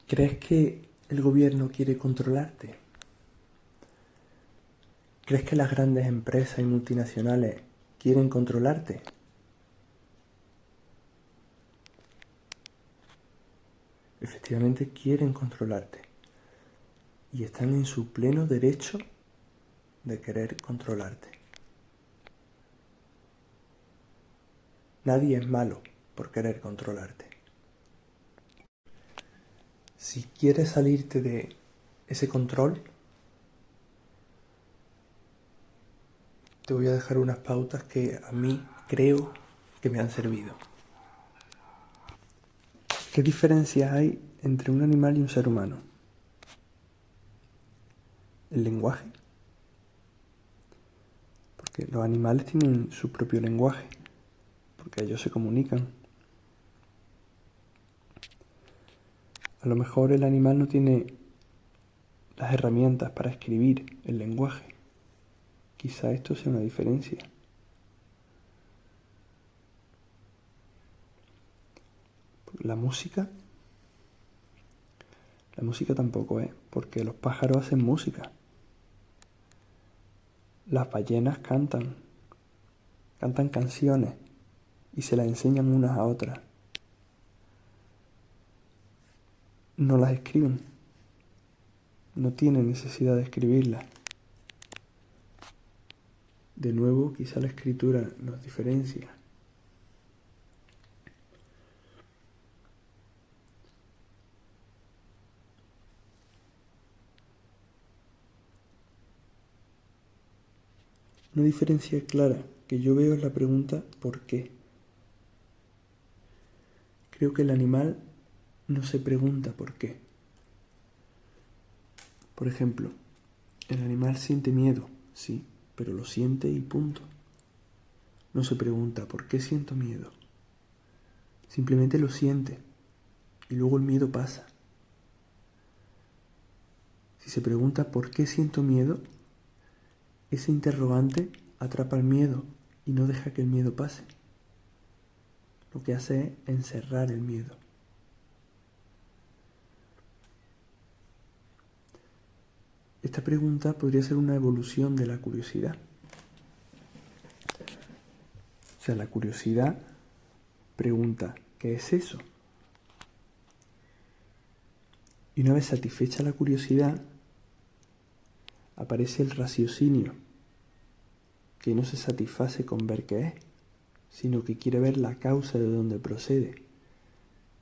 ¿Crees que el gobierno quiere controlarte? ¿Crees que las grandes empresas y multinacionales quieren controlarte? Efectivamente quieren controlarte y están en su pleno derecho de querer controlarte. Nadie es malo por querer controlarte. Si quieres salirte de ese control, te voy a dejar unas pautas que a mí creo que me han servido. ¿Qué diferencias hay entre un animal y un ser humano? El lenguaje. Porque los animales tienen su propio lenguaje, porque ellos se comunican. A lo mejor el animal no tiene las herramientas para escribir el lenguaje. Quizá esto sea una diferencia. La música tampoco es, porque los pájaros hacen música. Las ballenas cantan canciones y se las enseñan unas a otras. No las escriben, no tienen necesidad de escribirlas. De nuevo, quizá la escritura nos diferencia. Una diferencia clara que yo veo es la pregunta ¿por qué? Creo que el animal no se pregunta por qué. Por ejemplo, el animal siente miedo, sí, pero lo siente y punto. No se pregunta ¿por qué siento miedo? Simplemente lo siente y luego el miedo pasa. Si se pregunta ¿por qué siento miedo?, ese interrogante atrapa el miedo y no deja que el miedo pase. Lo que hace es encerrar el miedo. Esta pregunta podría ser una evolución de la curiosidad. O sea, la curiosidad pregunta ¿qué es eso? Y una vez satisfecha la curiosidad, aparece el raciocinio, que no se satisface con ver qué es, sino que quiere ver la causa de donde procede.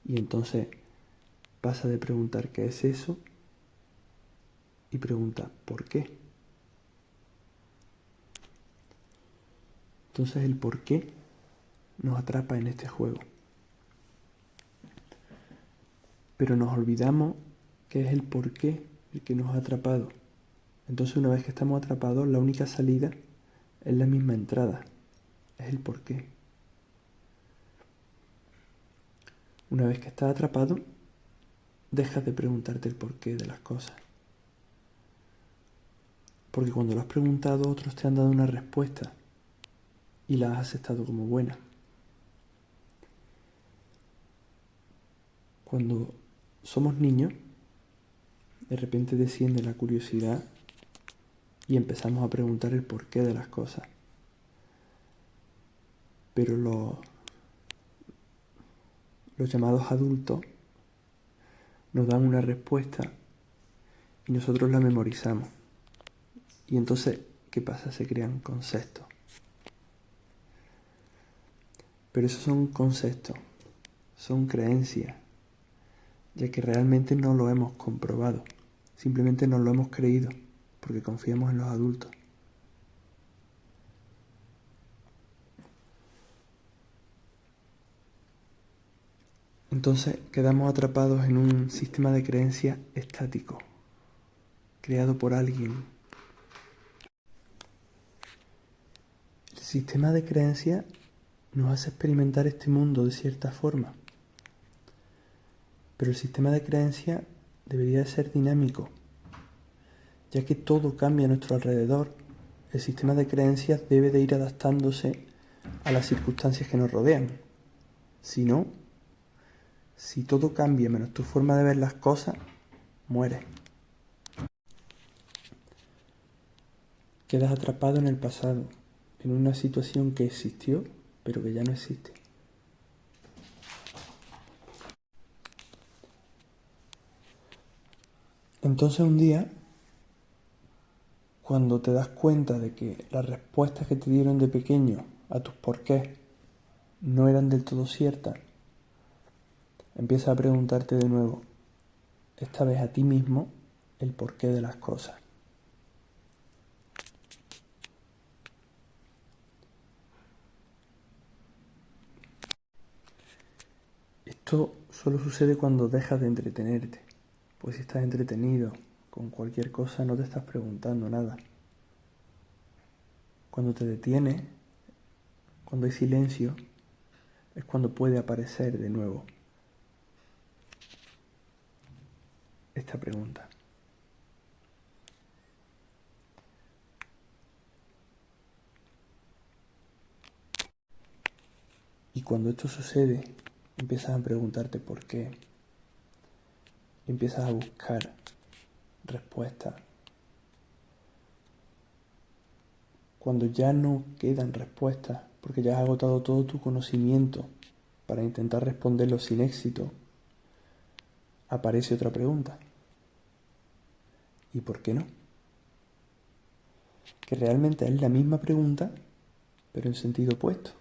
Y entonces pasa de preguntar qué es eso y pregunta ¿por qué? Entonces el por qué nos atrapa en este juego. Pero nos olvidamos que es el por qué el que nos ha atrapado. Entonces una vez que estamos atrapados, la única salida es la misma entrada, es el por qué. Una vez que estás atrapado, dejas de preguntarte el porqué de las cosas. Porque cuando lo has preguntado, otros te han dado una respuesta y la has aceptado como buena. Cuando somos niños, de repente desciende la curiosidad y empezamos a preguntar el porqué de las cosas. Pero los llamados adultos nos dan una respuesta y nosotros la memorizamos. Y entonces, ¿qué pasa? Se crean conceptos. Pero esos son conceptos, son creencias, ya que realmente no lo hemos comprobado. Simplemente nos lo hemos creído, porque confiamos en los adultos. Entonces quedamos atrapados en un sistema de creencias estático, creado por alguien. El sistema de creencias nos hace experimentar este mundo de cierta forma, pero el sistema de creencias debería de ser dinámico, ya que todo cambia a nuestro alrededor. El sistema de creencias debe de ir adaptándose a las circunstancias que nos rodean. Si Si todo cambia menos tu forma de ver las cosas, mueres. Quedas atrapado en el pasado, en una situación que existió, pero que ya no existe. Entonces un día, cuando te das cuenta de que las respuestas que te dieron de pequeño a tus porqués no eran del todo ciertas, empiezas a preguntarte de nuevo, esta vez a ti mismo, el porqué de las cosas. Esto solo sucede cuando dejas de entretenerte, pues si estás entretenido con cualquier cosa no te estás preguntando nada. Cuando te detienes, cuando hay silencio, es cuando puede aparecer de nuevo esta pregunta. Y cuando esto sucede, empiezas a preguntarte por qué. Empiezas a buscar respuestas. Cuando ya no quedan respuestas, porque ya has agotado todo tu conocimiento para intentar responderlo sin éxito, aparece otra pregunta. ¿Y por qué no? Que realmente es la misma pregunta, pero en sentido opuesto.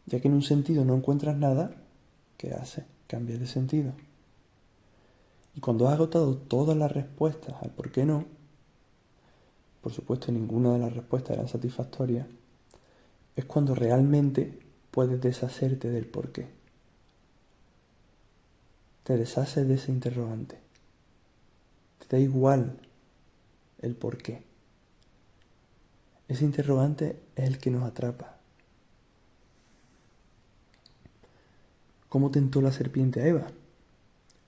Ya que en un sentido no encuentras nada, ¿qué haces? Cambias de sentido. Y cuando has agotado todas las respuestas al por qué no, por supuesto ninguna de las respuestas eran satisfactorias, es cuando realmente puedes deshacerte del por qué. Te deshaces de ese interrogante. Te da igual el por qué. Ese interrogante es el que nos atrapa. ¿Cómo tentó la serpiente a Eva?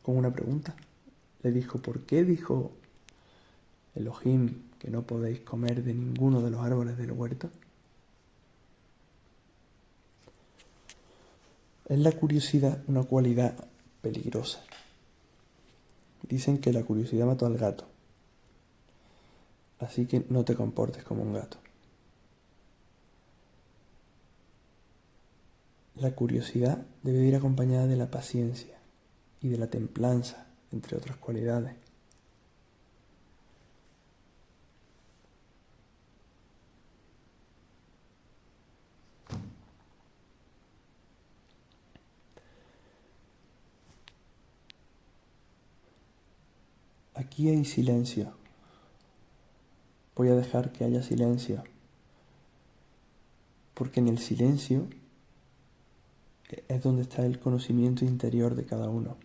Con una pregunta. Le dijo, ¿por qué dijo Elohim que no podéis comer de ninguno de los árboles del huerto? Es la curiosidad una cualidad peligrosa. Dicen que la curiosidad mató al gato. Así que no te comportes como un gato. La curiosidad debe ir acompañada de la paciencia y de la templanza, entre otras cualidades. Aquí hay silencio. Voy a dejar que haya silencio, porque en el silencio es donde está el conocimiento interior de cada uno.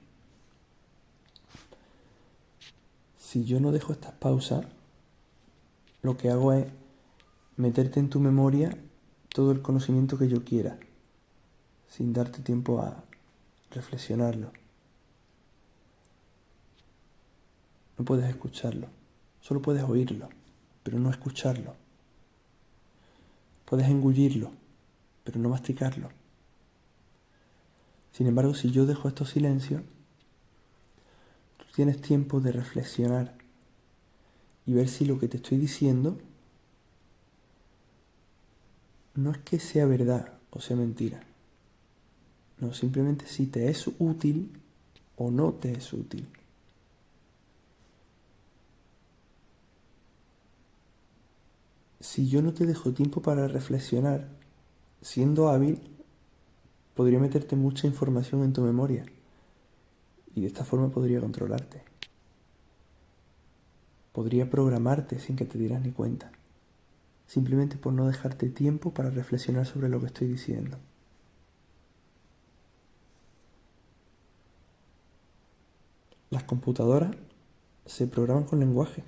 Si yo no dejo estas pausas, lo que hago es meterte en tu memoria todo el conocimiento que yo quiera, sin darte tiempo a reflexionarlo. No puedes escucharlo, solo puedes oírlo, pero no escucharlo. Puedes engullirlo, pero no masticarlo. Sin embargo, si yo dejo estos silencios, tú tienes tiempo de reflexionar y ver si lo que te estoy diciendo no es que sea verdad o sea mentira. No, simplemente si te es útil o no te es útil. Si yo no te dejo tiempo para reflexionar, siendo hábil, podría meterte mucha información en tu memoria y de esta forma podría controlarte. Podría programarte sin que te dieras ni cuenta, simplemente por no dejarte tiempo para reflexionar sobre lo que estoy diciendo. Las computadoras se programan con lenguaje.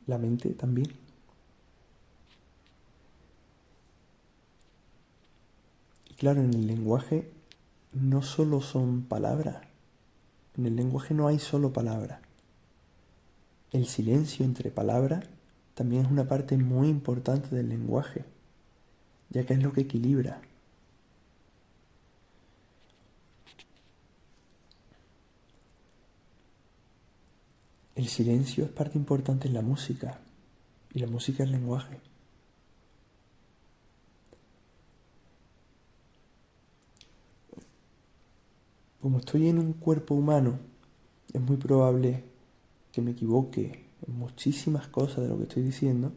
La mente también. Y claro, en el lenguaje no solo son palabras. En el lenguaje no hay solo palabras. El silencio entre palabras también es una parte muy importante del lenguaje, ya que es lo que equilibra. El silencio es parte importante en la música, y la música es lenguaje. Como estoy en un cuerpo humano, es muy probable que me equivoque en muchísimas cosas de lo que estoy diciendo,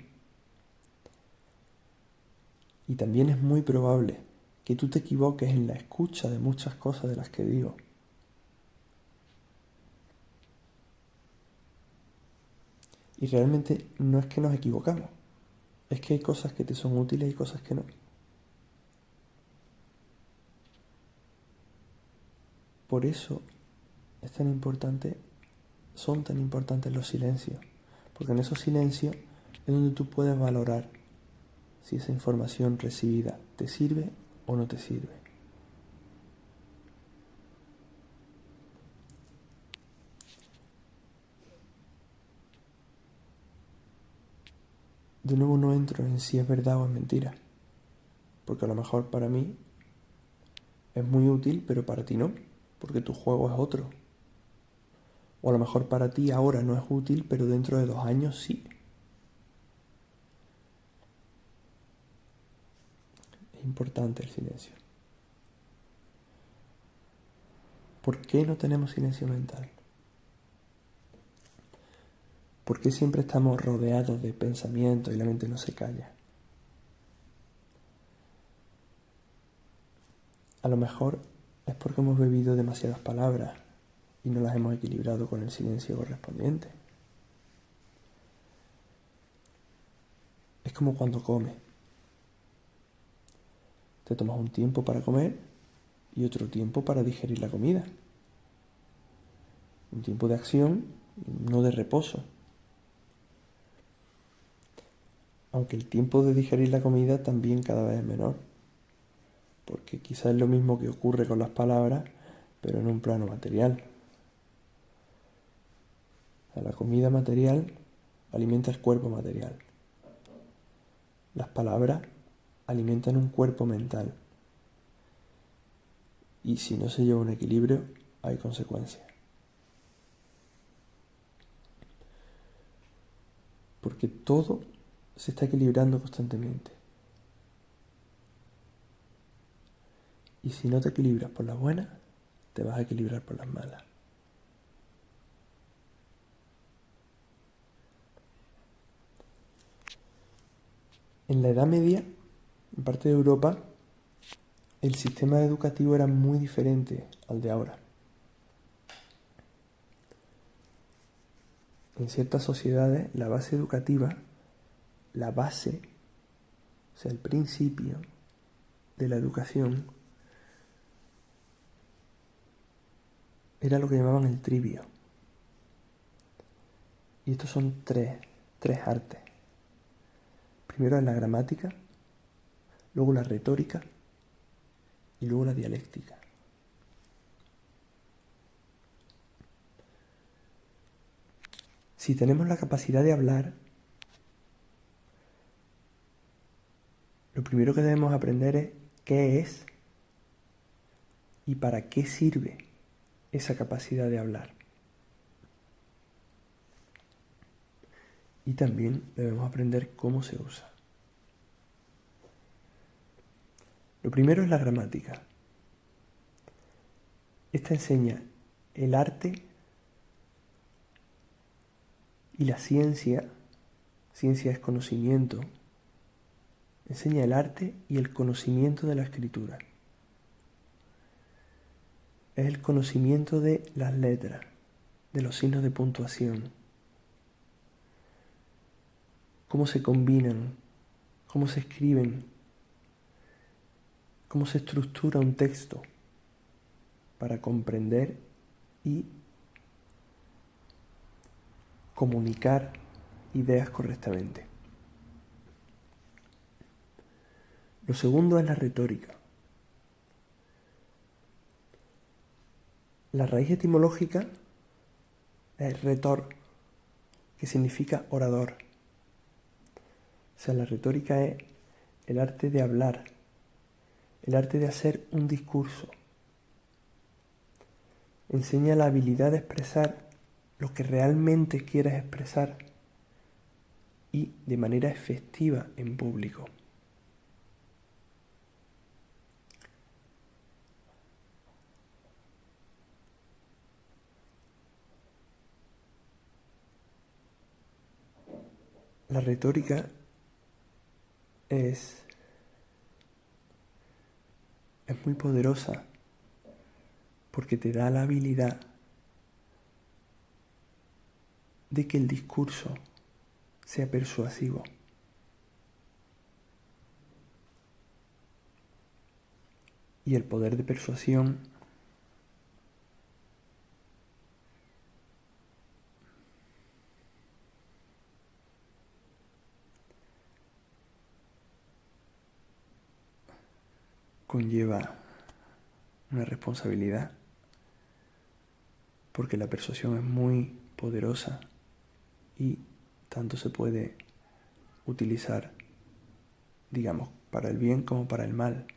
y también es muy probable que tú te equivoques en la escucha de muchas cosas de las que digo. Y realmente no es que nos equivocamos, es que hay cosas que te son útiles y cosas que no. Por eso son tan importantes los silencios, porque en esos silencios es donde tú puedes valorar si esa información recibida te sirve o no te sirve. De nuevo no entro en si es verdad o es mentira, porque a lo mejor para mí es muy útil, pero para ti no, porque tu juego es otro. O a lo mejor para ti ahora no es útil, pero dentro de 2 años sí. Es importante el silencio. ¿Por qué no tenemos silencio mental? ¿Por qué siempre estamos rodeados de pensamientos y la mente no se calla? A lo mejor es porque hemos bebido demasiadas palabras y no las hemos equilibrado con el silencio correspondiente. Es como cuando comes. Te tomas un tiempo para comer y otro tiempo para digerir la comida. Un tiempo de acción y no de reposo. Aunque el tiempo de digerir la comida también cada vez es menor. Porque quizás es lo mismo que ocurre con las palabras, pero en un plano material. La comida material alimenta el cuerpo material. Las palabras alimentan un cuerpo mental. Y si no se lleva un equilibrio, hay consecuencias. Porque todo se está equilibrando constantemente. Y si no te equilibras por las buenas, te vas a equilibrar por las malas. En la Edad Media, en parte de Europa, el sistema educativo era muy diferente al de ahora. En ciertas sociedades, la base educativa, o sea, el principio de la educación, era lo que llamaban el trivio. Y estos son tres artes. Primero es la gramática, luego la retórica y luego la dialéctica. Si tenemos la capacidad de hablar, lo primero que debemos aprender es qué es y para qué sirve esa capacidad de hablar. Y también debemos aprender cómo se usa. Lo primero es la gramática. Esta enseña el arte y la ciencia. Ciencia es conocimiento. Enseña el arte y el conocimiento de la escritura. Es el conocimiento de las letras, de los signos de puntuación. Cómo se combinan, cómo se escriben, cómo se estructura un texto para comprender y comunicar ideas correctamente. Lo segundo es la retórica. La raíz etimológica es retor, que significa orador. O sea, la retórica es el arte de hablar, el arte de hacer un discurso. Enseña la habilidad de expresar lo que realmente quieres expresar y de manera efectiva en público. La retórica es muy poderosa porque te da la habilidad de que el discurso sea persuasivo. Y el poder de persuasión conlleva una responsabilidad, porque la persuasión es muy poderosa y tanto se puede utilizar, digamos, para el bien como para el mal.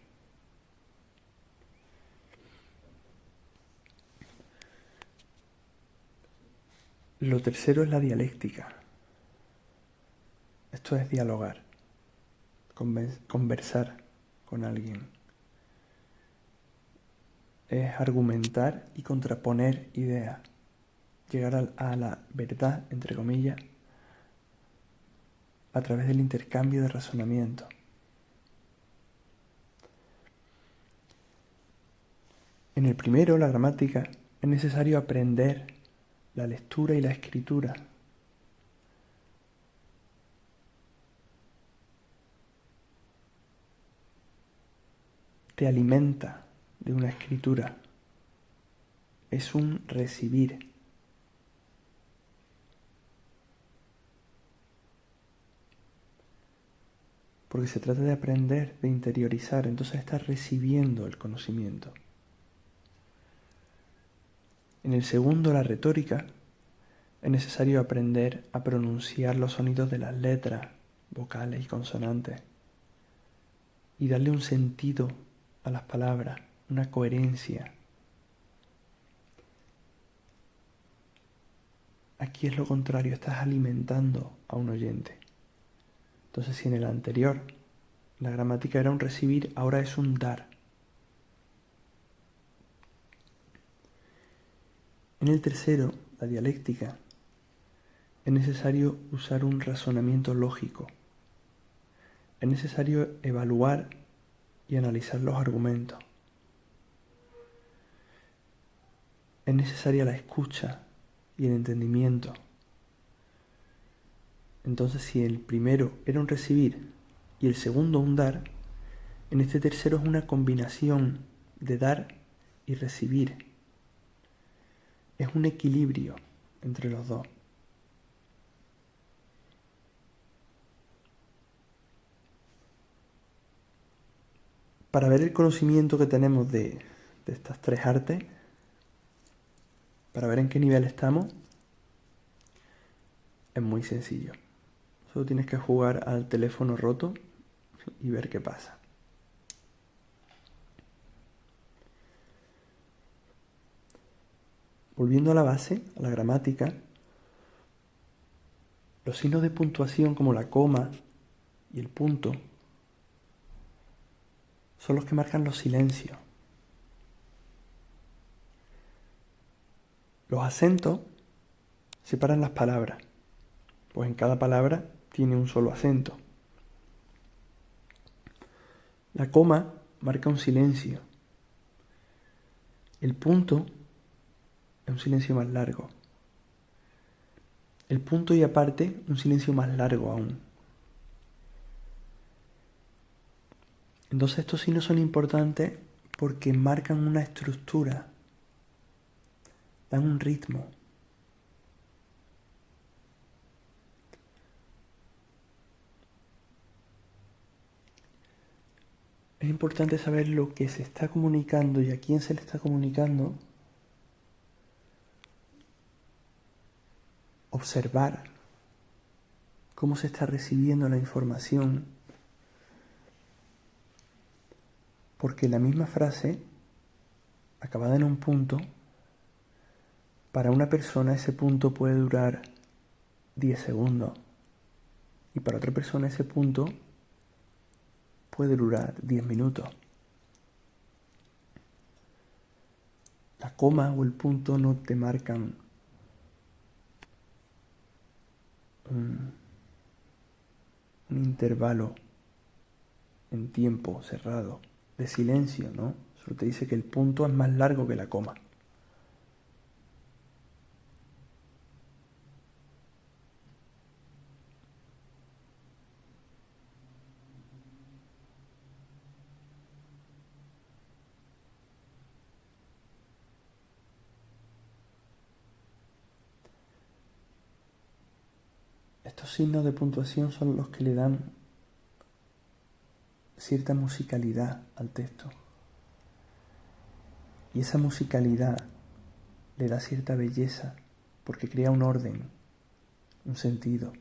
Lo tercero es la dialéctica. Esto es dialogar, conversar con alguien. Es argumentar y contraponer ideas, llegar a la verdad, entre comillas, a través del intercambio de razonamiento. En el primero, la gramática, es necesario aprender la lectura y la escritura. Te alimenta de una escritura. Es un recibir. Porque se trata de aprender, de interiorizar, entonces estás recibiendo el conocimiento. En el segundo, la retórica, es necesario aprender a pronunciar los sonidos de las letras, vocales y consonantes, y darle un sentido a las palabras, una coherencia. Aquí es lo contrario, estás alimentando a un oyente. Entonces, si en el anterior la gramática era un recibir, ahora es un dar. En el tercero, la dialéctica, es necesario usar un razonamiento lógico. Es necesario evaluar y analizar los argumentos. Es necesaria la escucha y el entendimiento. Entonces, si el primero era un recibir y el segundo un dar, en este tercero es una combinación de dar y recibir. Es un equilibrio entre los dos. Para ver el conocimiento que tenemos de estas tres artes, para ver en qué nivel estamos, es muy sencillo. Solo tienes que jugar al teléfono roto y ver qué pasa. Volviendo a la base, a la gramática, los signos de puntuación como la coma y el punto son los que marcan los silencios. Los acentos separan las palabras, pues en cada palabra tiene un solo acento. La coma marca un silencio. El punto es un silencio más largo. El punto y aparte, un silencio más largo aún. Entonces estos signos son importantes porque marcan una estructura, dan un ritmo. Es importante saber lo que se está comunicando y a quién se le está comunicando. Observar cómo se está recibiendo la información. Porque la misma frase, acabada en un punto, Para una persona ese punto puede durar 10 segundos y para otra persona ese punto puede durar 10 minutos. La coma o el punto no te marcan un intervalo en tiempo cerrado de silencio, ¿no? Solo te dice que el punto es más largo que la coma. Estos signos de puntuación son los que le dan cierta musicalidad al texto. Y esa musicalidad le da cierta belleza porque crea un orden, un sentido.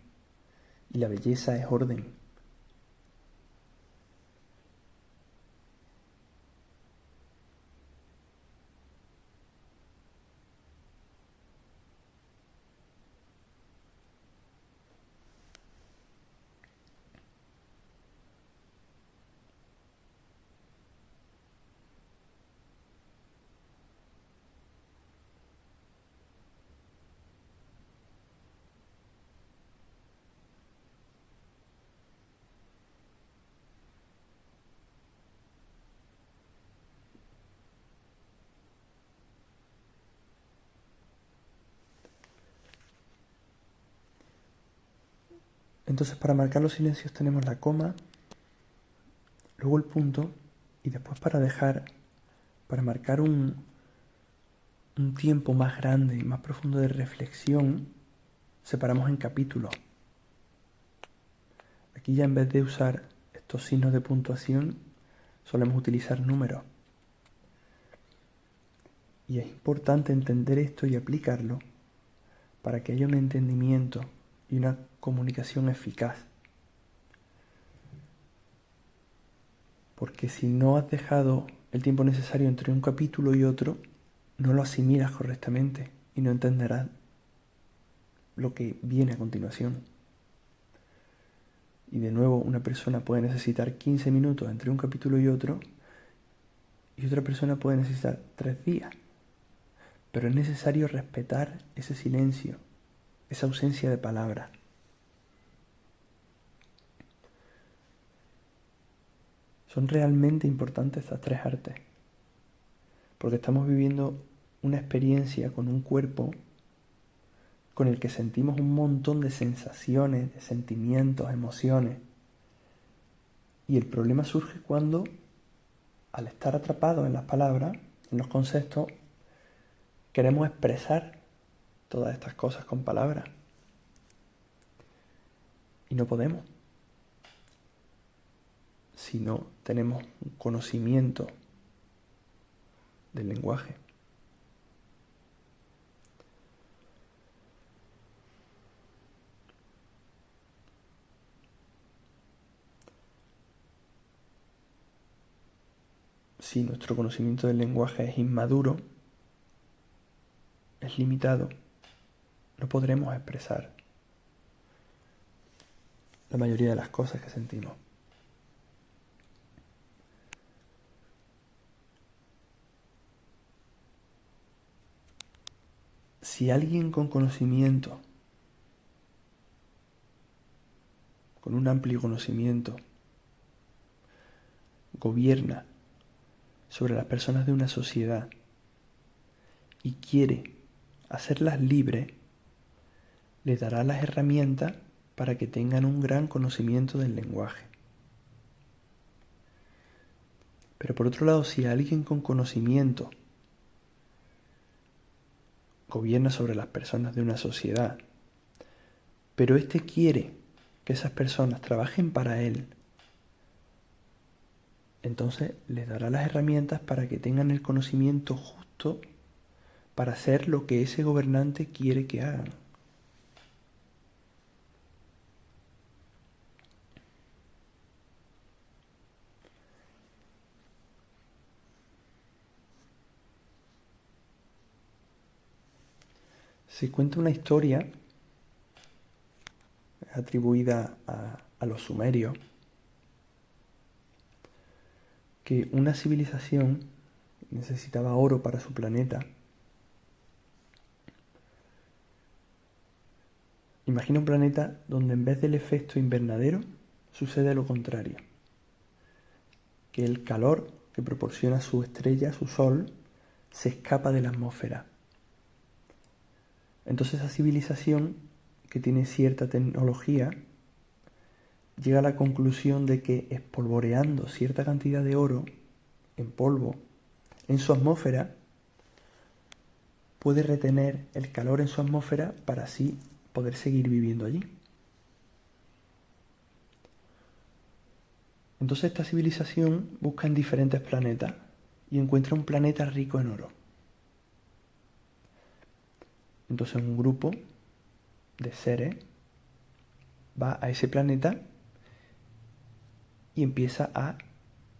Y la belleza es orden. Entonces para marcar los silencios tenemos la coma, luego el punto y después para marcar un tiempo más grande y más profundo de reflexión, separamos en capítulos. Aquí ya en vez de usar estos signos de puntuación, solemos utilizar números. Y es importante entender esto y aplicarlo para que haya un entendimiento y una comunicación eficaz. Porque si no has dejado el tiempo necesario entre un capítulo y otro, no lo asimilas correctamente y no entenderás lo que viene a continuación. Y de nuevo, una persona puede necesitar 15 minutos entre un capítulo y otra persona puede necesitar 3 días. Pero es necesario respetar ese silencio, esa ausencia de palabras. Son realmente importantes estas 3 artes, porque estamos viviendo una experiencia con un cuerpo con el que sentimos un montón de sensaciones, de sentimientos, emociones. Y el problema surge cuando, al estar atrapados en las palabras, en los conceptos, queremos expresar todas estas cosas con palabras. Y no podemos. Si no tenemos un conocimiento del lenguaje. Si nuestro conocimiento del lenguaje es inmaduro, es limitado, no podremos expresar la mayoría de las cosas que sentimos. Si alguien con conocimiento, con un amplio conocimiento, gobierna sobre las personas de una sociedad y quiere hacerlas libres, les dará las herramientas para que tengan un gran conocimiento del lenguaje. Pero por otro lado, si alguien con conocimiento gobierna sobre las personas de una sociedad, pero éste quiere que esas personas trabajen para él, entonces les dará las herramientas para que tengan el conocimiento justo para hacer lo que ese gobernante quiere que hagan. Se cuenta una historia atribuida a los sumerios, que una civilización necesitaba oro para su planeta. Imagina un planeta donde en vez del efecto invernadero sucede lo contrario, que el calor que proporciona su estrella, su sol, se escapa de la atmósfera. Entonces esa civilización, que tiene cierta tecnología, llega a la conclusión de que espolvoreando cierta cantidad de oro en polvo en su atmósfera, puede retener el calor en su atmósfera para así poder seguir viviendo allí. Entonces esta civilización busca en diferentes planetas y encuentra un planeta rico en oro. Entonces un grupo de seres va a ese planeta y empieza a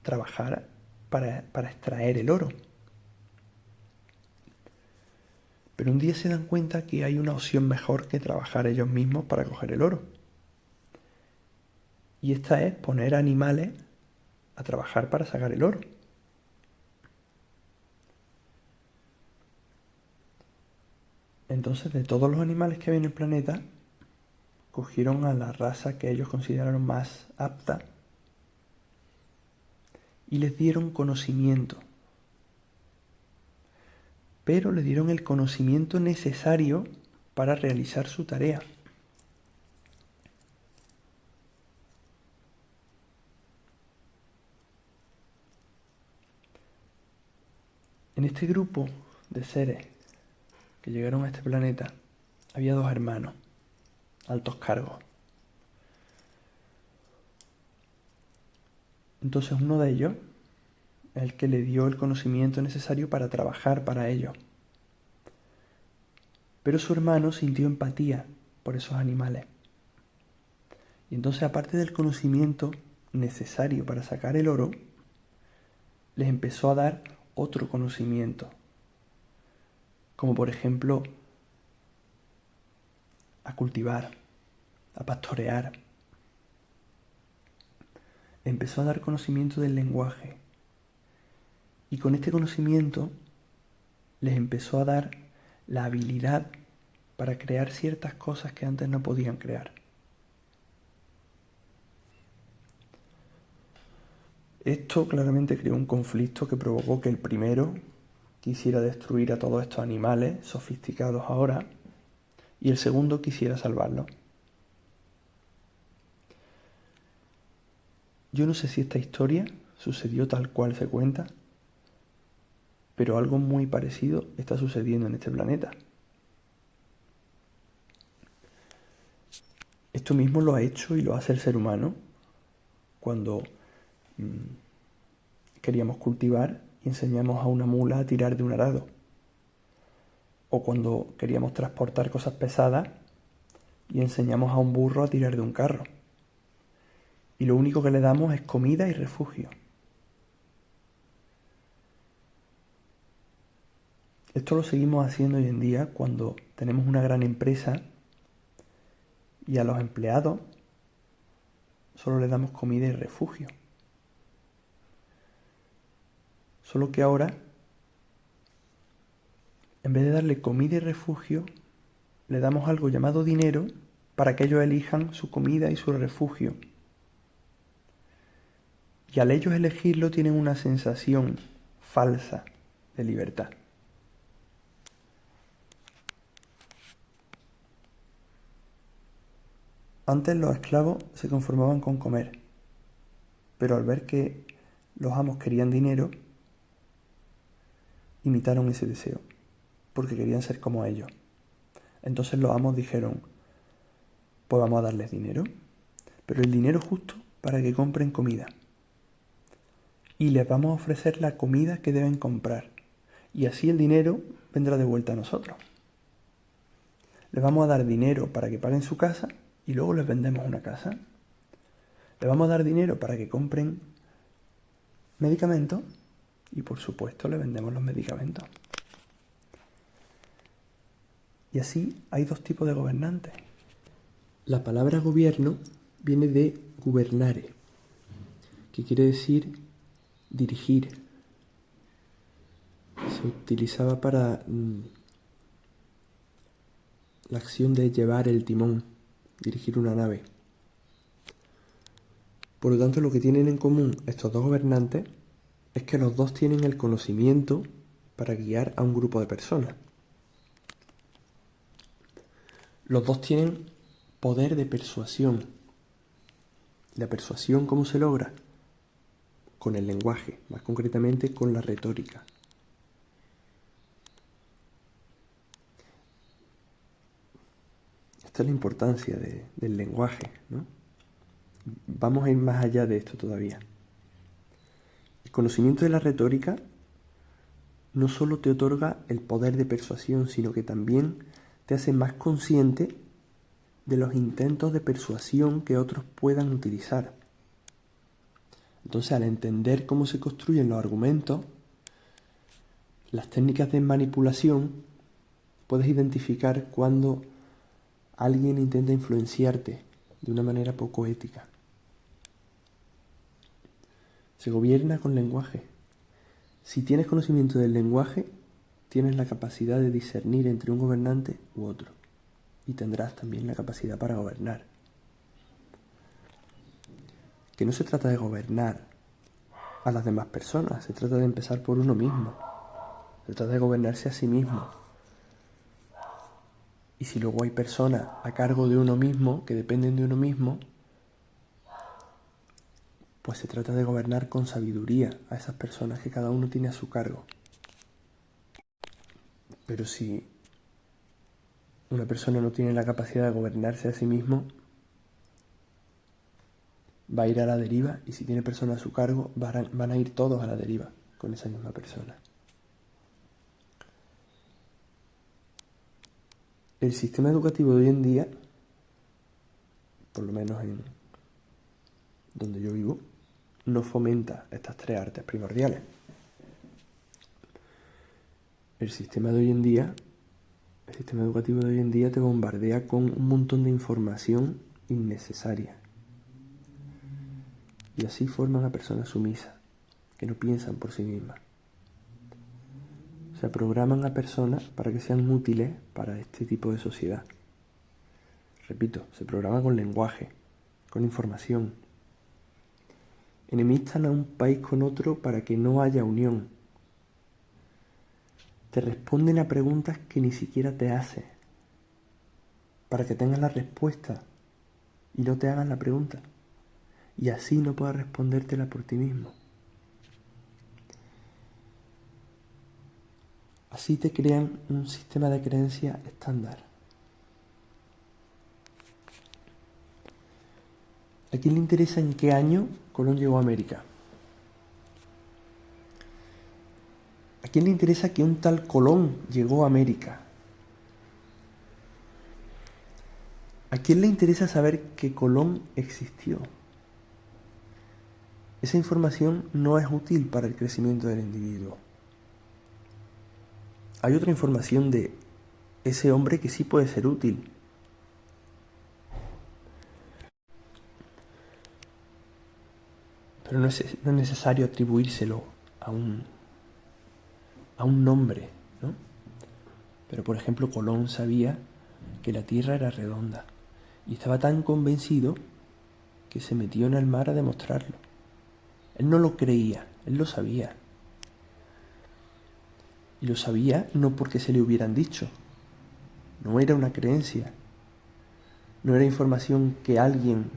trabajar para extraer el oro. Pero un día se dan cuenta que hay una opción mejor que trabajar ellos mismos para coger el oro. Y esta es poner animales a trabajar para sacar el oro. Entonces, de todos los animales que había en el planeta, cogieron a la raza que ellos consideraron más apta y les dieron conocimiento. Pero le dieron el conocimiento necesario para realizar su tarea. En este grupo de seres que llegaron a este planeta, había dos hermanos, altos cargos. Entonces uno de ellos es el que le dio el conocimiento necesario para trabajar para ellos. Pero su hermano sintió empatía por esos animales. Y entonces, aparte del conocimiento necesario para sacar el oro, les empezó a dar otro conocimiento. Como por ejemplo, a cultivar, a pastorear. Empezó a dar conocimiento del lenguaje. Y con este conocimiento les empezó a dar la habilidad para crear ciertas cosas que antes no podían crear. Esto claramente creó un conflicto que provocó que el primero quisiera destruir a todos estos animales sofisticados ahora y el segundo quisiera salvarlos. Yo no sé si esta historia sucedió tal cual se cuenta, pero algo muy parecido está sucediendo en este planeta. Esto mismo lo ha hecho y lo hace el ser humano cuando queríamos cultivar y enseñamos a una mula a tirar de un arado. O cuando queríamos transportar cosas pesadas y enseñamos a un burro a tirar de un carro. Y lo único que le damos es comida y refugio. Esto lo seguimos haciendo hoy en día cuando tenemos una gran empresa y a los empleados solo les damos comida y refugio. Solo que ahora, en vez de darle comida y refugio, le damos algo llamado dinero para que ellos elijan su comida y su refugio. Y al ellos elegirlo tienen una sensación falsa de libertad. Antes los esclavos se conformaban con comer, pero al ver que los amos querían dinero, imitaron ese deseo, porque querían ser como ellos. Entonces los amos dijeron, pues vamos a darles dinero, pero el dinero justo para que compren comida. Y les vamos a ofrecer la comida que deben comprar, y así el dinero vendrá de vuelta a nosotros. Les vamos a dar dinero para que paguen su casa y luego les vendemos una casa. Les vamos a dar dinero para que compren medicamentos y por supuesto les vendemos los medicamentos. Y así hay dos tipos de gobernantes. La palabra gobierno viene de gubernare, que quiere decir dirigir. Se utilizaba para la acción de llevar el timón, dirigir una nave. Por lo tanto, lo que tienen en común estos dos gobernantes es que los dos tienen el conocimiento para guiar a un grupo de personas. Los dos tienen poder de persuasión. ¿La persuasión cómo se logra? Con el lenguaje, más concretamente con la retórica. Esta es la importancia del lenguaje, ¿no? Vamos a ir más allá de esto todavía. El conocimiento de la retórica no solo te otorga el poder de persuasión, sino que también te hace más consciente de los intentos de persuasión que otros puedan utilizar. Entonces, al entender cómo se construyen los argumentos, las técnicas de manipulación, puedes identificar cuando alguien intenta influenciarte de una manera poco ética. Se gobierna con lenguaje. Si tienes conocimiento del lenguaje, tienes la capacidad de discernir entre un gobernante u otro. Y tendrás también la capacidad para gobernar. Que no se trata de gobernar a las demás personas, se trata de empezar por uno mismo. Se trata de gobernarse a sí mismo. Y si luego hay personas a cargo de uno mismo, que dependen de uno mismo, pues se trata de gobernar con sabiduría a esas personas que cada uno tiene a su cargo. Pero si una persona no tiene la capacidad de gobernarse a sí mismo, va a ir a la deriva, y si tiene personas a su cargo, van a ir todos a la deriva con esa misma persona. El sistema educativo de hoy en día, por lo menos en donde yo vivo, no fomenta estas tres artes primordiales. El sistema educativo de hoy en día te bombardea con un montón de información innecesaria. Y así forman a personas sumisas, que no piensan por sí mismas. O sea, programan a personas para que sean útiles para este tipo de sociedad. Repito, se programa con lenguaje, con información. Enemistan a un país con otro para que no haya unión. Te responden a preguntas que ni siquiera te haces, para que tengas la respuesta y no te hagan la pregunta. Y así no puedas respondértela por ti mismo. Así te crean un sistema de creencias estándar. ¿A quién le interesa en qué año Colón llegó a América? ¿A quién le interesa que un tal Colón llegó a América? ¿A quién le interesa saber que Colón existió? Esa información no es útil para el crecimiento del individuo. Hay otra información de ese hombre que sí puede ser útil. Pero no es necesario atribuírselo a un nombre, ¿no? Pero, por ejemplo, Colón sabía que la Tierra era redonda y estaba tan convencido que se metió en el mar a demostrarlo. Él no lo creía, él lo sabía. Y lo sabía no porque se le hubieran dicho. No era una creencia. No era información que alguien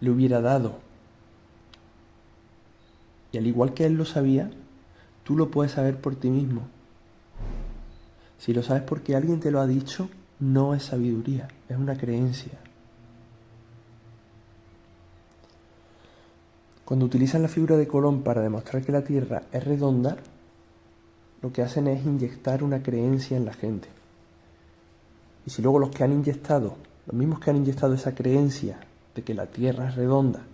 le hubiera dado. Y al igual que él lo sabía, tú lo puedes saber por ti mismo. Si lo sabes porque alguien te lo ha dicho, no es sabiduría, es una creencia. Cuando utilizan la figura de Colón para demostrar que la Tierra es redonda, lo que hacen es inyectar una creencia en la gente. Y si luego los mismos que han inyectado esa creencia de que la Tierra es redonda,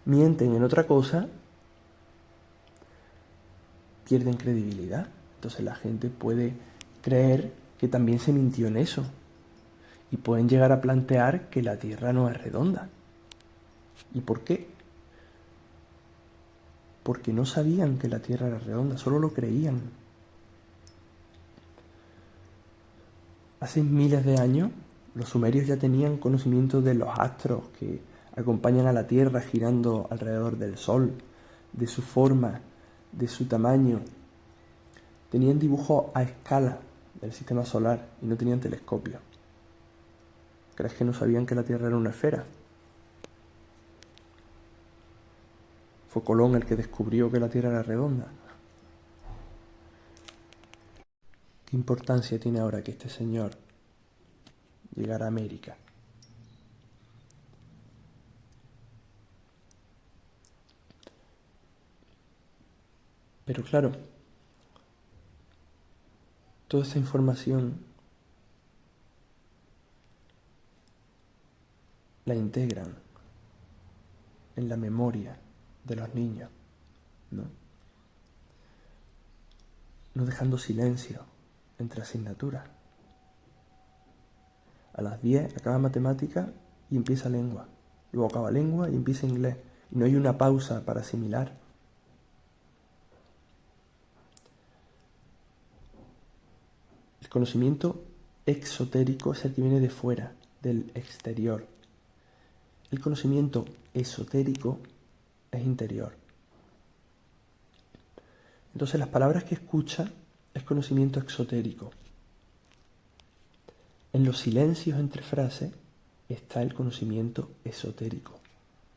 mienten en otra cosa, pierden credibilidad. Entonces la gente puede creer que también se mintió en eso. Y pueden llegar a plantear que la Tierra no es redonda. ¿Y por qué? Porque no sabían que la Tierra era redonda, solo lo creían. Hace miles de años, los sumerios ya tenían conocimiento de los astros que acompañan a la Tierra girando alrededor del Sol, de su forma, de su tamaño. Tenían dibujos a escala del sistema solar y no tenían telescopio. ¿Crees que no sabían que la Tierra era una esfera? Fue Colón el que descubrió que la Tierra era redonda. ¿Qué importancia tiene ahora que este señor llegara a América? Pero claro, toda esa información la integran en la memoria de los niños, ¿no? No dejando silencio entre asignaturas. A las 10 acaba matemática y empieza lengua. Luego acaba lengua y empieza inglés. Y no hay una pausa para asimilar. El conocimiento exotérico es el que viene de fuera, del exterior. El conocimiento esotérico es interior. Entonces las palabras que escucha es conocimiento exotérico. En los silencios entre frases está el conocimiento esotérico.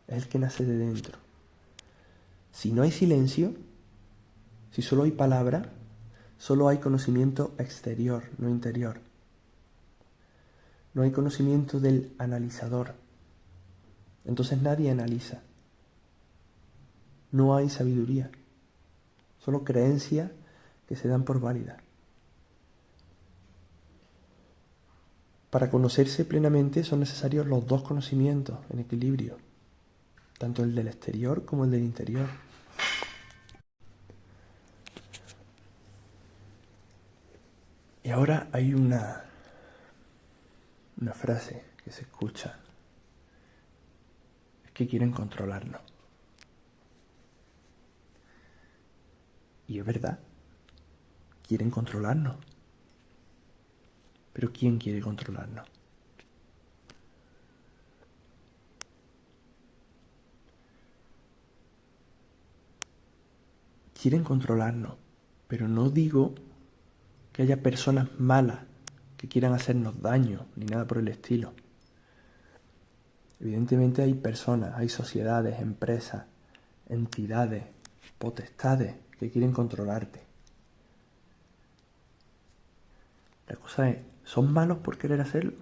Es el que nace de dentro. Si no hay silencio, si solo hay palabra, solo hay conocimiento exterior, no interior. No hay conocimiento del analizador. Entonces nadie analiza. No hay sabiduría. Solo creencias que se dan por válidas. Para conocerse plenamente son necesarios los dos conocimientos en equilibrio, tanto el del exterior como el del interior. Y ahora hay una frase que se escucha, es que quieren controlarnos. Y es verdad, quieren controlarnos. Pero ¿quién quiere controlarnos? Quieren controlarnos, pero no digo que haya personas malas que quieran hacernos daño, ni nada por el estilo. Evidentemente hay personas, hay sociedades, empresas, entidades, potestades que quieren controlarte. La cosa es, ¿son malos por querer hacerlo?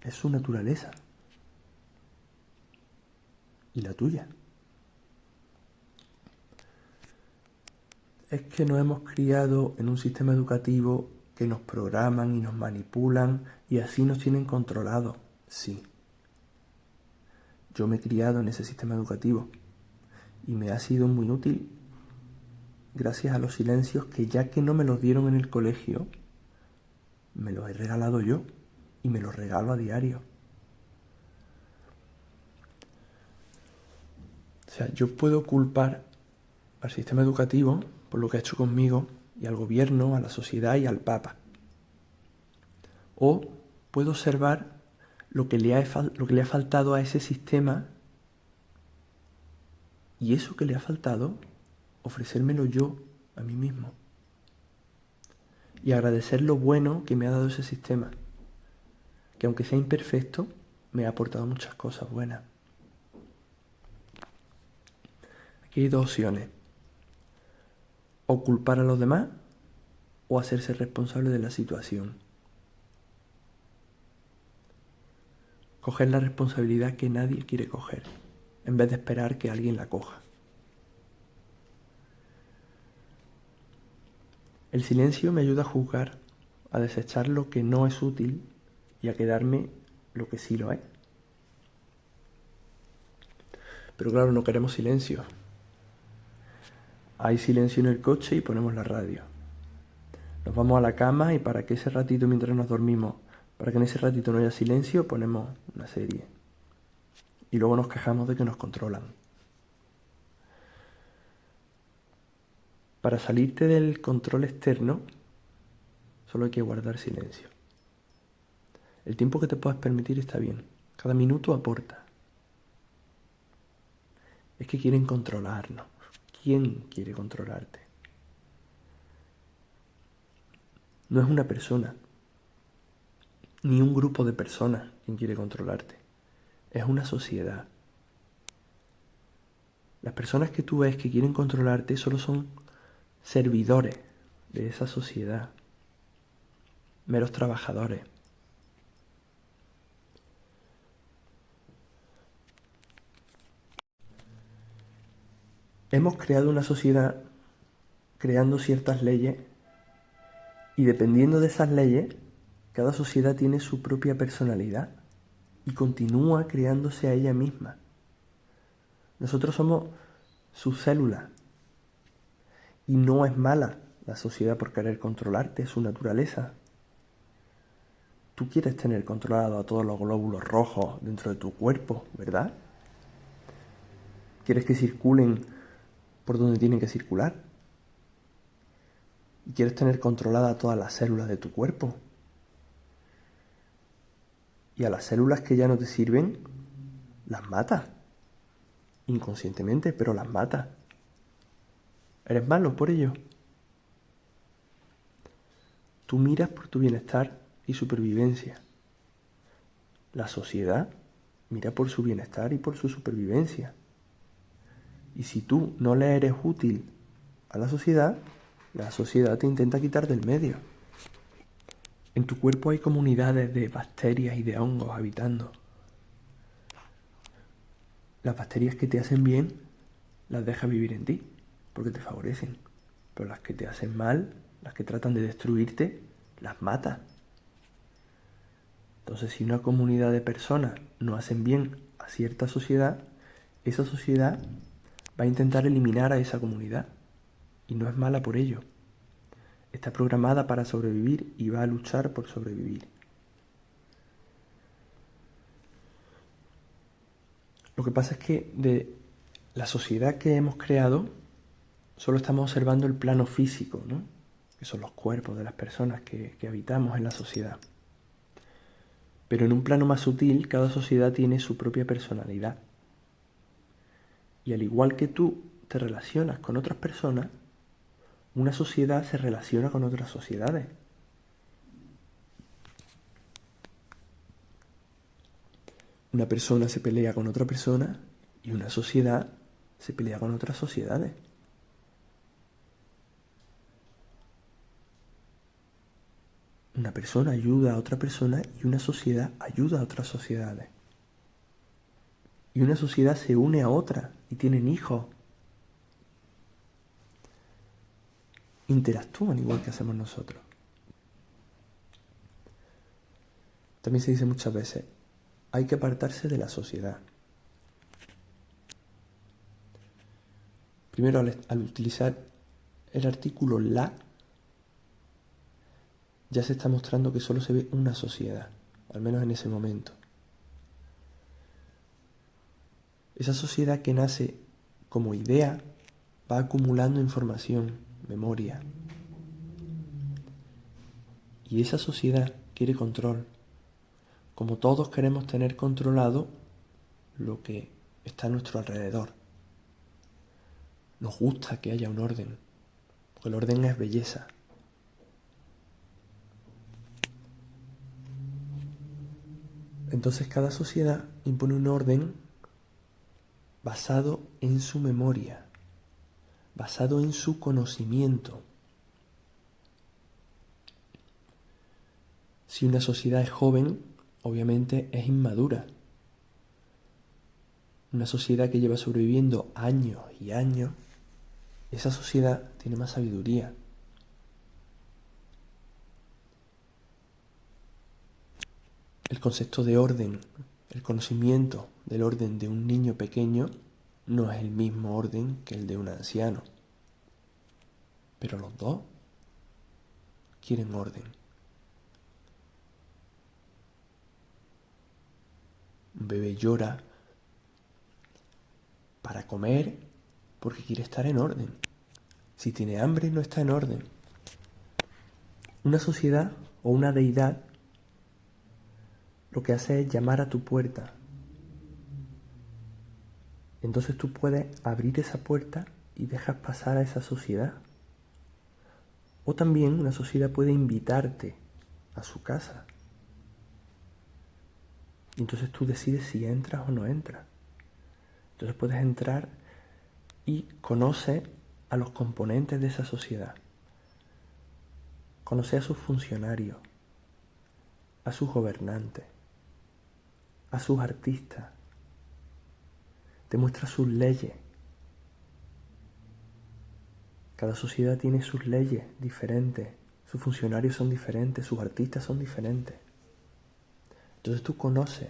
Es su naturaleza. Y la tuya. Es que nos hemos criado en un sistema educativo que nos programan y nos manipulan y así nos tienen controlados. Sí. Yo me he criado en ese sistema educativo y me ha sido muy útil gracias a los silencios que, ya que no me los dieron en el colegio, me los he regalado yo y me los regalo a diario. O sea, yo puedo culpar al sistema educativo por lo que ha hecho conmigo y al gobierno, a la sociedad y al Papa. O puedo observar lo que le ha faltado a ese sistema y eso que le ha faltado, ofrecérmelo yo a mí mismo. Y agradecer lo bueno que me ha dado ese sistema, que aunque sea imperfecto, me ha aportado muchas cosas buenas. Aquí hay dos opciones: o culpar a los demás o hacerse responsable de la situación. Coger la responsabilidad que nadie quiere coger, en vez de esperar que alguien la coja. El silencio me ayuda a juzgar, a desechar lo que no es útil y a quedarme lo que sí lo es. Pero claro, no queremos silencio. Hay silencio en el coche y ponemos la radio. Nos vamos a la cama y para que ese ratito mientras nos dormimos, para que en ese ratito no haya silencio, ponemos una serie. Y luego nos quejamos de que nos controlan. Para salirte del control externo, solo hay que guardar silencio. El tiempo que te puedas permitir está bien. Cada minuto aporta. Es que quieren controlarnos. ¿Quién quiere controlarte? No es una persona, ni un grupo de personas quien quiere controlarte. Es una sociedad. Las personas que tú ves que quieren controlarte solo son servidores de esa sociedad, meros trabajadores. Hemos creado una sociedad creando ciertas leyes y dependiendo de esas leyes, cada sociedad tiene su propia personalidad y continúa creándose a ella misma. Nosotros somos sus células y no es mala la sociedad por querer controlarte, es su naturaleza. Tú quieres tener controlado a todos los glóbulos rojos dentro de tu cuerpo, ¿verdad? Quieres que circulen por donde tienen que circular. Y quieres tener controladas todas las células de tu cuerpo. Y a las células que ya no te sirven, las matas. Inconscientemente, pero las matas. ¿Eres malo por ello? Tú miras por tu bienestar y supervivencia. La sociedad mira por su bienestar y por su supervivencia. Y si tú no le eres útil a la sociedad te intenta quitar del medio. En tu cuerpo hay comunidades de bacterias y de hongos habitando. Las bacterias que te hacen bien las dejas vivir en ti, porque te favorecen. Pero las que te hacen mal, las que tratan de destruirte, las matas. Entonces, si una comunidad de personas no hacen bien a cierta sociedad, esa sociedad va a intentar eliminar a esa comunidad. Y no es mala por ello. Está programada para sobrevivir y va a luchar por sobrevivir. Lo que pasa es que de la sociedad que hemos creado, solo estamos observando el plano físico, ¿no? Que son los cuerpos de las personas que habitamos en la sociedad. Pero en un plano más sutil, cada sociedad tiene su propia personalidad. Y al igual que tú te relacionas con otras personas, una sociedad se relaciona con otras sociedades. Una persona se pelea con otra persona y una sociedad se pelea con otras sociedades. Una persona ayuda a otra persona y una sociedad ayuda a otras sociedades. Y una sociedad se une a otra y tienen hijos. Interactúan igual que hacemos nosotros. También se dice muchas veces, hay que apartarse de la sociedad. Primero, al utilizar el artículo la, ya se está mostrando que solo se ve una sociedad, al menos en ese momento. Esa sociedad que nace como idea va acumulando información, memoria. Y esa sociedad quiere control. Como todos queremos tener controlado lo que está a nuestro alrededor. Nos gusta que haya un orden, porque el orden es belleza. Entonces cada sociedad impone un orden basado en su memoria, basado en su conocimiento. Si una sociedad es joven, obviamente es inmadura. Una sociedad que lleva sobreviviendo años y años, esa sociedad tiene más sabiduría. El concepto de orden, el conocimiento del orden de un niño pequeño no es el mismo orden que el de un anciano. pero los dos quieren orden. Un bebé llora para comer porque quiere estar en orden. Si tiene hambre, no está en orden. Una sociedad o una deidad lo que hace es llamar a tu puerta. Entonces tú puedes abrir esa puerta y dejas pasar a esa sociedad. O también una sociedad puede invitarte a su casa. Y entonces tú decides si entras o no entras. Entonces puedes entrar y conoces a los componentes de esa sociedad. Conoces a sus funcionarios, a sus gobernantes, a sus artistas. Te muestra sus leyes. Cada sociedad tiene sus leyes diferentes, sus funcionarios son diferentes, sus artistas son diferentes. Entonces tú conoces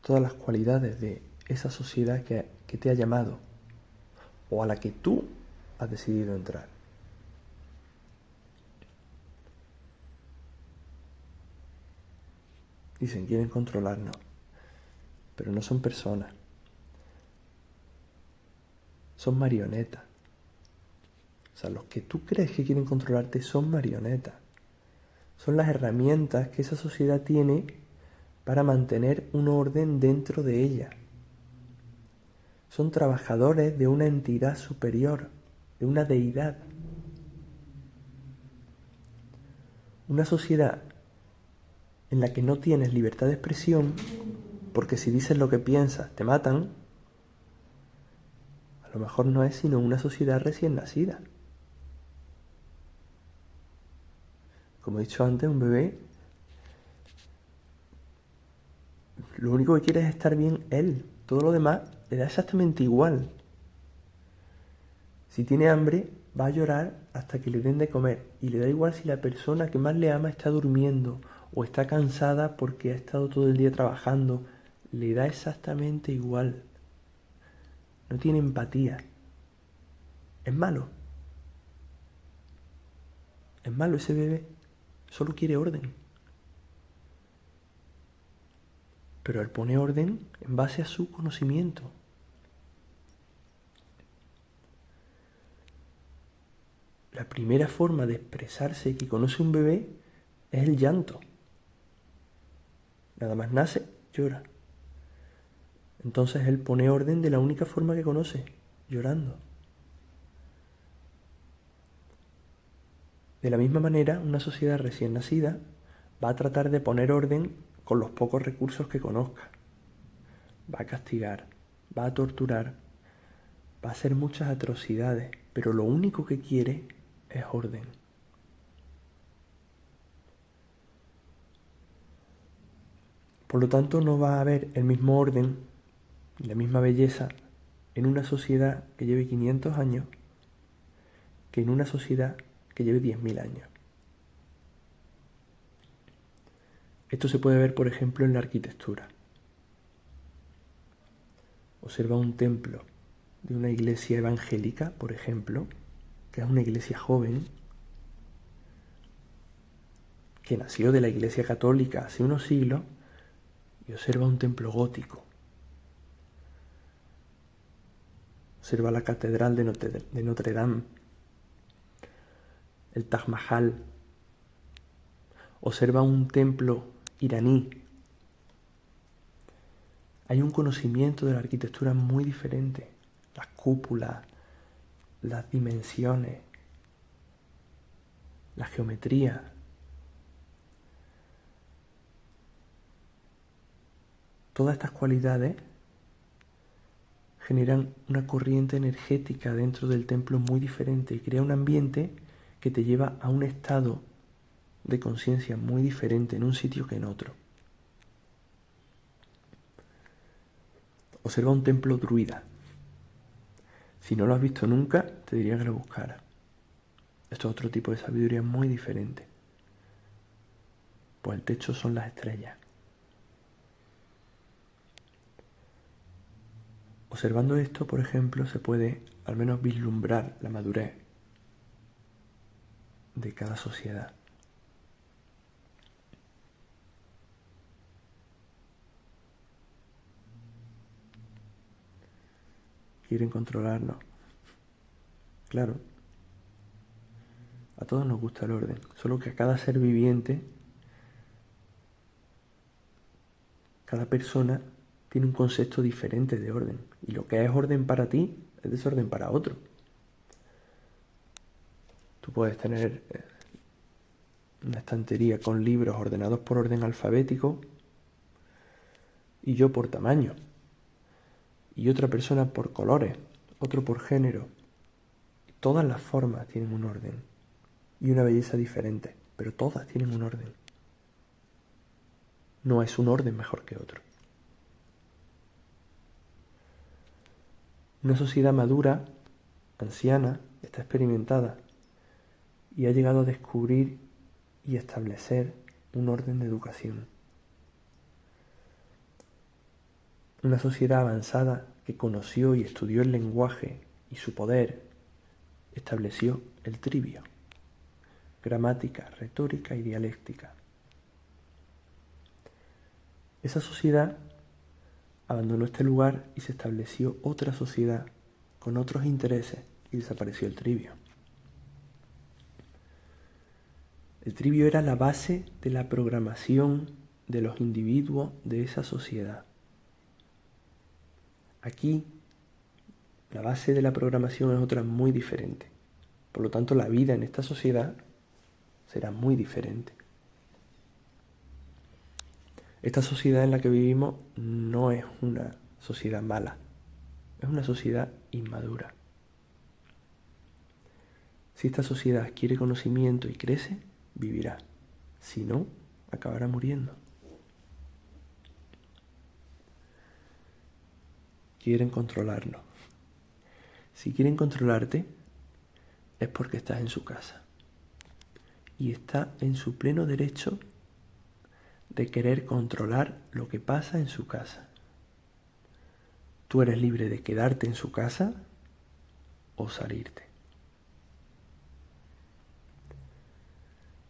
todas las cualidades de esa sociedad que te ha llamado o a la que tú has decidido entrar. Dicen, quieren controlarnos, pero no son personas. Son marionetas. O sea, los que tú crees que quieren controlarte son marionetas. Son las herramientas que esa sociedad tiene para mantener un orden dentro de ella. Son trabajadores de una entidad superior, de una deidad. Una sociedad en la que no tienes libertad de expresión, porque si dices lo que piensas te matan, a lo mejor no es sino una sociedad recién nacida. Como he dicho antes, un bebé, lo único que quiere es estar bien él. Todo lo demás le da exactamente igual. Si tiene hambre, va a llorar hasta que le den de comer. Y le da igual si la persona que más le ama está durmiendo o está cansada porque ha estado todo el día trabajando. Le da exactamente igual. No tiene empatía. Es malo. Es malo ese bebé. Solo quiere orden. Pero él pone orden en base a su conocimiento. La primera forma de expresarse que conoce un bebé es el llanto. Nada más nace, llora. Entonces él pone orden de la única forma que conoce, llorando. De la misma manera, una sociedad recién nacida va a tratar de poner orden con los pocos recursos que conozca. Va a castigar, va a torturar, va a hacer muchas atrocidades, pero lo único que quiere es orden. Por lo tanto, no va a haber el mismo orden y la misma belleza en una sociedad que lleve 500 años que en una sociedad que lleve 10.000 años. Esto se puede ver, por ejemplo, en la arquitectura. Observa un templo de una iglesia evangélica, por ejemplo, que es una iglesia joven, que nació de la iglesia católica hace unos siglos, y observa un templo gótico. Observa la catedral de Notre Dame, el Taj Mahal. Observa un templo iraní. Hay un conocimiento de la arquitectura muy diferente. Las cúpulas, las dimensiones, la geometría. Todas estas cualidades generan una corriente energética dentro del templo muy diferente y crea un ambiente que te lleva a un estado de conciencia muy diferente en un sitio que en otro. Observa un templo druida. Si no lo has visto nunca, te diría que lo buscaras. Esto es otro tipo de sabiduría muy diferente. Pues el techo son las estrellas. Observando esto, por ejemplo, se puede al menos vislumbrar la madurez de cada sociedad. Quieren controlarnos. Claro, a todos nos gusta el orden, solo que a cada ser viviente, cada persona tiene un concepto diferente de orden. Y lo que es orden para ti es desorden para otro. Tú puedes tener una estantería con libros ordenados por orden alfabético y yo por tamaño. Y otra persona por colores, otro por género. Todas las formas tienen un orden y una belleza diferente, pero todas tienen un orden. No es un orden mejor que otro. Una sociedad madura, anciana, está experimentada y ha llegado a descubrir y establecer un orden de educación. Una sociedad avanzada que conoció y estudió el lenguaje y su poder estableció el trivio, gramática, retórica y dialéctica. Esa sociedad abandonó este lugar y se estableció otra sociedad con otros intereses y desapareció el trivio. El trivio era la base de la programación de los individuos de esa sociedad. Aquí, la base de la programación es otra muy diferente. Por lo tanto, la vida en esta sociedad será muy diferente. Esta sociedad en la que vivimos no es una sociedad mala, es una sociedad inmadura. Si esta sociedad quiere conocimiento y crece, vivirá. Si no, acabará muriendo. Quieren controlarnos. Si quieren controlarte, es porque estás en su casa. Y está en su pleno derecho de querer controlar lo que pasa en su casa. Tú eres libre de quedarte en su casa o salirte.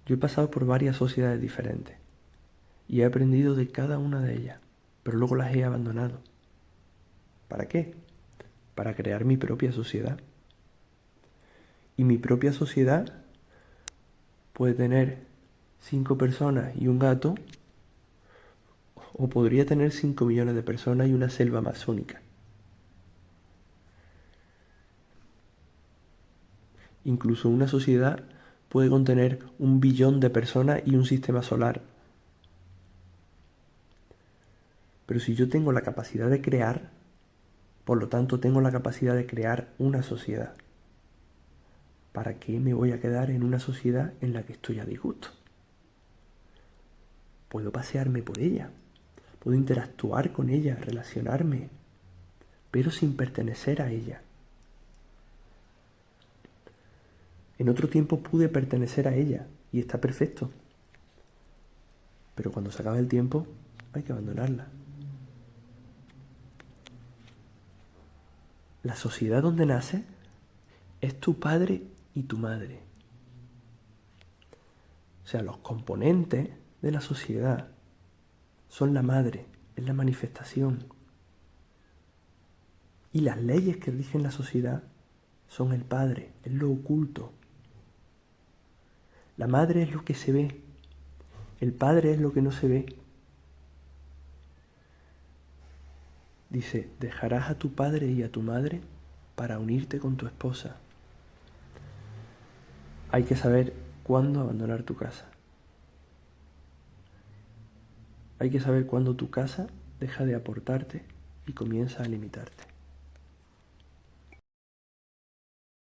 Yo he pasado por varias sociedades diferentes y he aprendido de cada una de ellas, pero luego las he abandonado. ¿Para qué? Para crear mi propia sociedad. Y mi propia sociedad puede tener 5 personas y un gato, o podría tener 5 millones de personas y una selva amazónica. Incluso una sociedad puede contener 1 billón de personas y un sistema solar. Pero si yo tengo la capacidad de crear, por lo tanto tengo la capacidad de crear una sociedad. ¿Para qué me voy a quedar en una sociedad en la que estoy a disgusto? Puedo pasearme por ella, puedo interactuar con ella, relacionarme, pero sin pertenecer a ella. En otro tiempo pude pertenecer a ella y está perfecto. Pero cuando se acabe el tiempo hay que abandonarla. La sociedad donde naces es tu padre y tu madre. O sea, los componentes de la sociedad son la madre, es la manifestación. Y las leyes que rigen la sociedad son el padre, es lo oculto. La madre es lo que se ve, el padre es lo que no se ve. Dice, dejarás a tu padre y a tu madre para unirte con tu esposa. Hay que saber cuándo abandonar tu casa. Hay que saber cuándo tu casa deja de aportarte y comienza a limitarte.